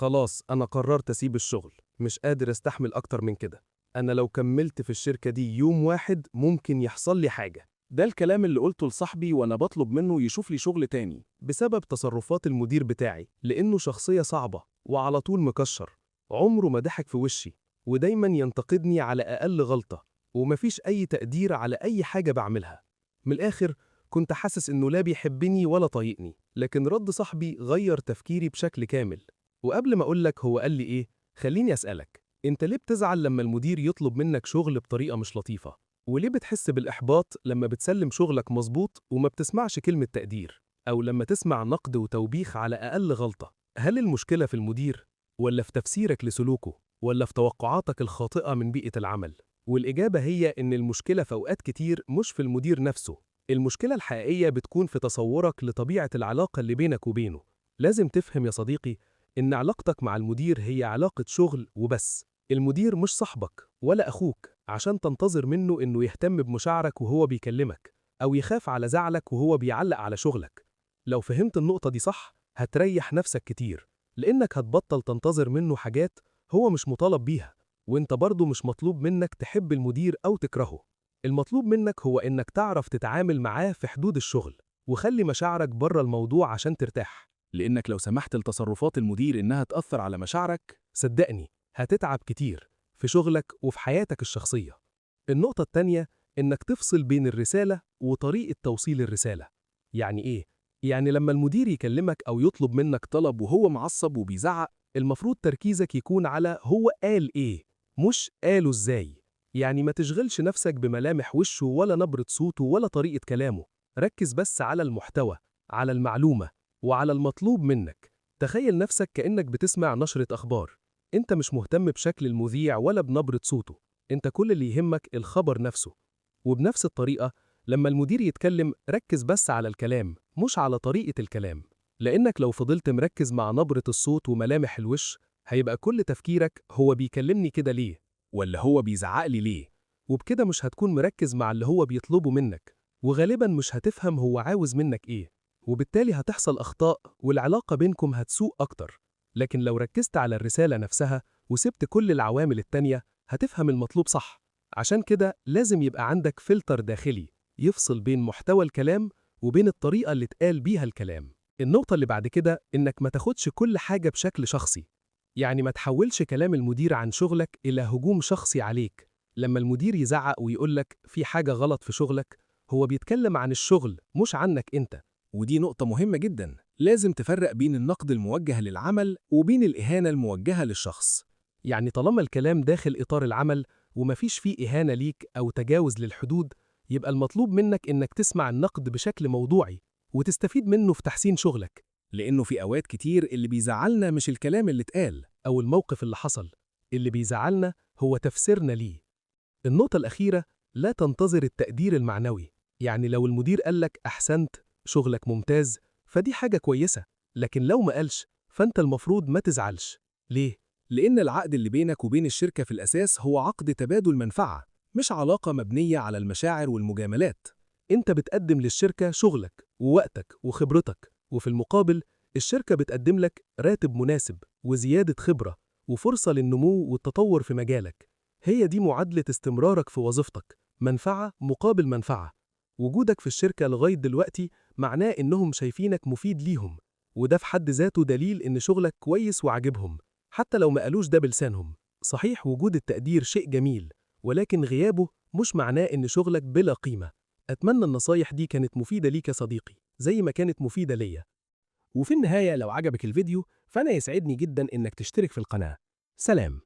خلاص أنا قررت أسيب الشغل، مش قادر أستحمل أكتر من كده. أنا لو كملت في الشركة دي يوم واحد ممكن يحصل لي حاجة. ده الكلام اللي قلته لصاحبي وأنا بطلب منه يشوف لي شغل تاني. بسبب تصرفات المدير بتاعي، لأنه شخصية صعبة وعلى طول مكشر، عمره ما ضحك في وشي، ودايما ينتقدني على أقل غلطة، ومفيش أي تقدير على أي حاجة بعملها. من الآخر كنت حاسس إنه لا بيحبني ولا طايقني، لكن رد صاحبي غير تفكيري بشكل كامل. وقبل ما أقولك هو قال لي إيه، خليني أسألك، أنت ليه بتزعل لما المدير يطلب منك شغل بطريقة مش لطيفة؟ وليه بتحس بالإحباط لما بتسلم شغلك مظبوط وما بتسمعش كلمة تقدير؟ أو لما تسمع نقد وتوبيخ على أقل غلطة؟ هل المشكلة في المدير؟ ولا في تفسيرك لسلوكه؟ ولا في توقعاتك الخاطئة من بيئة العمل؟ والإجابة هي إن المشكلة في أوقات كتير مش في المدير نفسه. المشكلة الحقيقية بتكون في تصورك لطبيعة العلاقة اللي بينك وبينه. لازم تفهم يا صديقي إن علاقتك مع المدير هي علاقة شغل وبس. المدير مش صاحبك ولا أخوك عشان تنتظر منه إنه يهتم بمشاعرك وهو بيكلمك، أو يخاف على زعلك وهو بيعلق على شغلك. لو فهمت النقطة دي صح هتريح نفسك كتير، لأنك هتبطل تنتظر منه حاجات هو مش مطالب بيها، وإنت برضه مش مطلوب منك تحب المدير أو تكرهه. المطلوب منك هو إنك تعرف تتعامل معاه في حدود الشغل، وخلي مشاعرك بره الموضوع عشان ترتاح. لأنك لو سمحت لتصرفات المدير إنها تأثر على مشاعرك، صدقني هتتعب كتير في شغلك وفي حياتك الشخصية. النقطة التانية إنك تفصل بين الرسالة وطريقة توصيل الرسالة. يعني إيه؟ يعني لما المدير يكلمك أو يطلب منك طلب وهو معصب وبيزعق، المفروض تركيزك يكون على هو قال إيه، مش قاله إزاي. يعني ما تشغلش نفسك بملامح وشه ولا نبرة صوته ولا طريقة كلامه، ركز بس على المحتوى، على المعلومة، وعلى المطلوب منك. تخيل نفسك كأنك بتسمع نشرة أخبار، أنت مش مهتم بشكل المذيع ولا بنبرة صوته، أنت كل اللي يهمك الخبر نفسه. وبنفس الطريقة لما المدير يتكلم ركز بس على الكلام مش على طريقة الكلام، لأنك لو فضلت مركز مع نبرة الصوت وملامح الوش هيبقى كل تفكيرك هو بيكلمني كده ليه؟ ولا هو بيزعق لي ليه؟ وبكده مش هتكون مركز مع اللي هو بيطلبه منك، وغالبا مش هتفهم هو عاوز منك إيه، وبالتالي هتحصل أخطاء والعلاقة بينكم هتسوء أكتر. لكن لو ركزت على الرسالة نفسها وسبت كل العوامل التانية هتفهم المطلوب صح. عشان كده لازم يبقى عندك فلتر داخلي يفصل بين محتوى الكلام وبين الطريقة اللي اتقال بيها الكلام. النقطة اللي بعد كده إنك ما تاخدش كل حاجة بشكل شخصي. يعني ما تحولش كلام المدير عن شغلك إلى هجوم شخصي عليك. لما المدير يزعق ويقولك في حاجة غلط في شغلك، هو بيتكلم عن الشغل مش عنك أنت. ودي نقطة مهمة جدا، لازم تفرق بين النقد الموجه للعمل وبين الإهانة الموجهة للشخص. يعني طالما الكلام داخل إطار العمل ومفيش فيه إهانة ليك أو تجاوز للحدود، يبقى المطلوب منك إنك تسمع النقد بشكل موضوعي وتستفيد منه في تحسين شغلك. لأنه في أوقات كتير اللي بيزعلنا مش الكلام اللي اتقال أو الموقف اللي حصل، اللي بيزعلنا هو تفسيرنا ليه. النقطة الأخيرة، لا تنتظر التقدير المعنوي. يعني لو المدير قالك أحسنت، شغلك ممتاز، فدي حاجة كويسة، لكن لو ما قالش فأنت المفروض ما تزعلش. ليه؟ لأن العقد اللي بينك وبين الشركة في الأساس هو عقد تبادل منفعة، مش علاقة مبنية على المشاعر والمجاملات. أنت بتقدم للشركة شغلك ووقتك وخبرتك، وفي المقابل الشركة بتقدم لك راتب مناسب وزيادة خبرة وفرصة للنمو والتطور في مجالك. هي دي معادلة استمرارك في وظيفتك، منفعة مقابل منفعة. وجودك في الشركة لغاية دلوقتي معناه إنهم شايفينك مفيد ليهم، وده في حد ذاته دليل إن شغلك كويس وعاجبهم، حتى لو ما قالوش ده بلسانهم. صحيح وجود التقدير شيء جميل، ولكن غيابه مش معناه إن شغلك بلا قيمة. أتمنى النصايح دي كانت مفيدة ليك يا صديقي زي ما كانت مفيدة ليا. وفي النهاية لو عجبك الفيديو فأنا يسعدني جدا إنك تشترك في القناة. سلام.